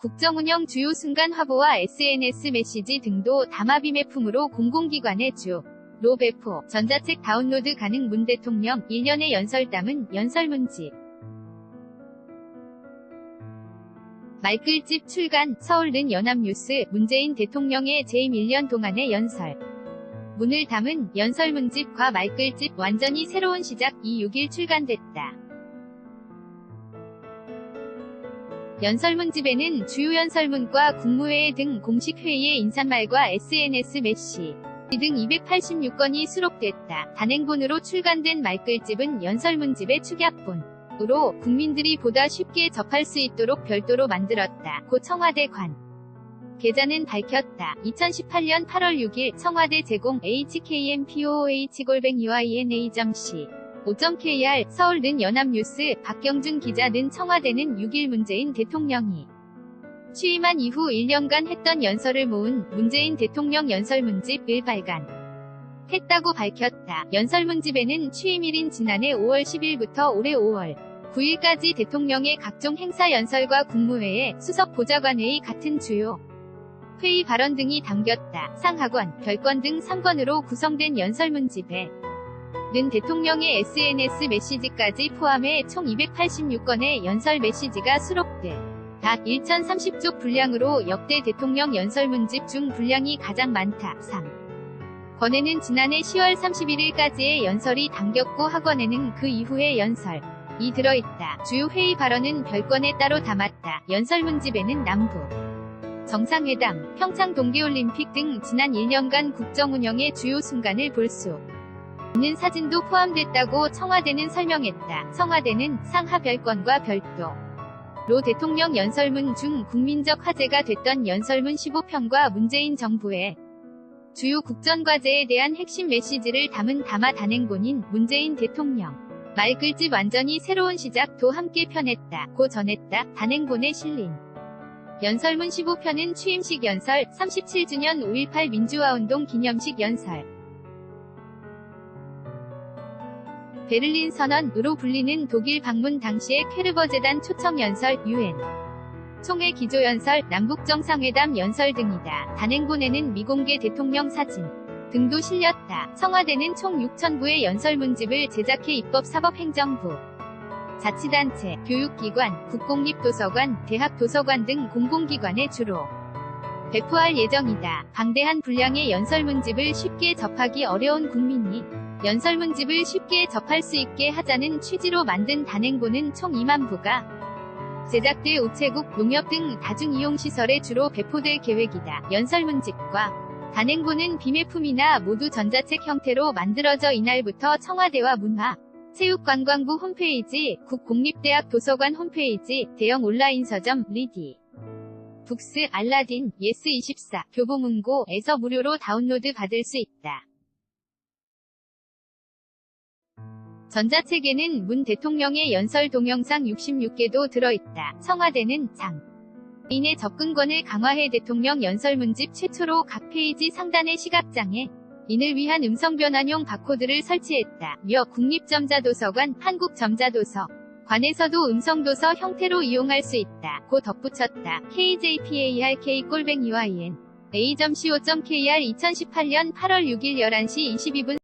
국정운영 주요 순간 화보와 SNS 메시지 등도 담합이매품으로 공공기관의 주로 배포, 전자책 다운로드 가능. 문 대통령 1년의 연설담은 연설문집. 말글집 출간. 서울는 연합뉴스. 문재인 대통령의 재임 1년 동안의 연설 문을 담은 연설문집과 말글집 완전히 새로운 시작. 6일 출간됐다. 연설문집에는 주요 연설문과 국무회의 등 공식 회의의 인사말과 SNS 메시지 등 286건이 수록됐다. 단행본으로 출간된 말글집은 연설문집의 축약본으로 국민들이 보다 쉽게 접할 수 있도록 별도로 만들었다. 고 청와대 관 계자는 밝혔다. 2018년 8월 6일 청와대 제공 hkmpooh@yna.co.kr 서울는 연합뉴스. 박경준 기자는 청와대는 6일 문재인 대통령이 취임한 이후 1년간 했던 연설을 모은 문재인 대통령 연설문집을 발간했다고 밝혔다. 연설문집에는 취임일인 지난해 5월 10일부터 올해 5월 9일까지 대통령의 각종 행사 연설과 국무회의, 수석 보좌관회의 같은 주요 회의 발언 등이 담겼다. 상하권, 별권 등 3권으로 구성된 연설문집에 는 대통령의 SNS 메시지까지 포함해 총 286건의 연설 메시지가 수록돼 đạt 1030쪽 분량으로 역대 대통령 연설문집 중 분량이 가장 많다. 3권에는 지난해 10월 31일까지의 연설이 담겼고 하권에는 그 이후의 연설이 들어있다. 주요 회의 발언은 별권에 따로 담았다. 연설문집에는 남북 정상회담, 평창 동계올림픽 등 지난 1년간 국정운영의 주요 순간을 볼 수 있는 사진도 포함됐다고 청와대는 설명했다. 청와대는 상하 별권과 별도로 대통령 연설문 중 국민적 화제가 됐던 연설문 15편과 문재인 정부의 주요 국정과제에 대한 핵심 메시지를 담은 담화 단행본인 문재인 대통령 말글집 완전히 새로운 시작도 함께 펴냈다. 고 전했다. 단행본에 실린 연설문 15편은 취임식 연설, 37주년 5.18 민주화운동 기념식 연설, 베를린 선언으로 불리는 독일 방문 당시의 퀘르버 재단 초청 연설, UN 총회 기조연설, 남북정상회담 연설 등이다. 단행본에는 미공개 대통령 사진 등도 실렸다. 청와대는 총 6,000부의 연설문집을 제작해 입법사법행정부, 자치단체, 교육기관, 국공립도서관, 대학도서관 등 공공기관에 주로 배포할 예정이다. 방대한 분량의 연설문집을 쉽게 접하기 어려운 국민이 연설문집을 쉽게 접할 수 있게 하자는 취지로 만든 단행본은 총 2만 부가 제작돼 우체국, 농협 등 다중이용시설에 주로 배포될 계획이다. 연설문집과 단행본은 비매품이나 모두 전자책 형태로 만들어져 이날부터 청와대와 문화 체육관광부 홈페이지, 국공립대학 도서관 홈페이지, 대형 온라인 서점, 리디 북스, 알라딘, 예스24, 교보문고에서 무료로 다운로드 받을 수 있다. 전자책에는 문 대통령의 연설 동영상 66개도 들어있다. 청와대는 장인의 접근권을 강화해 대통령 연설문집 최초로 각 페이지 상단의 시각장애 인을 위한 음성변환용 바코드를 설치했다. 며 국립점자도서관, 한국점자도서관에서도 음성도서 형태로 이용할 수 있다. 고 덧붙였다. kjpark@yin.a.co.kr 2018년 8월 6일 11시 22분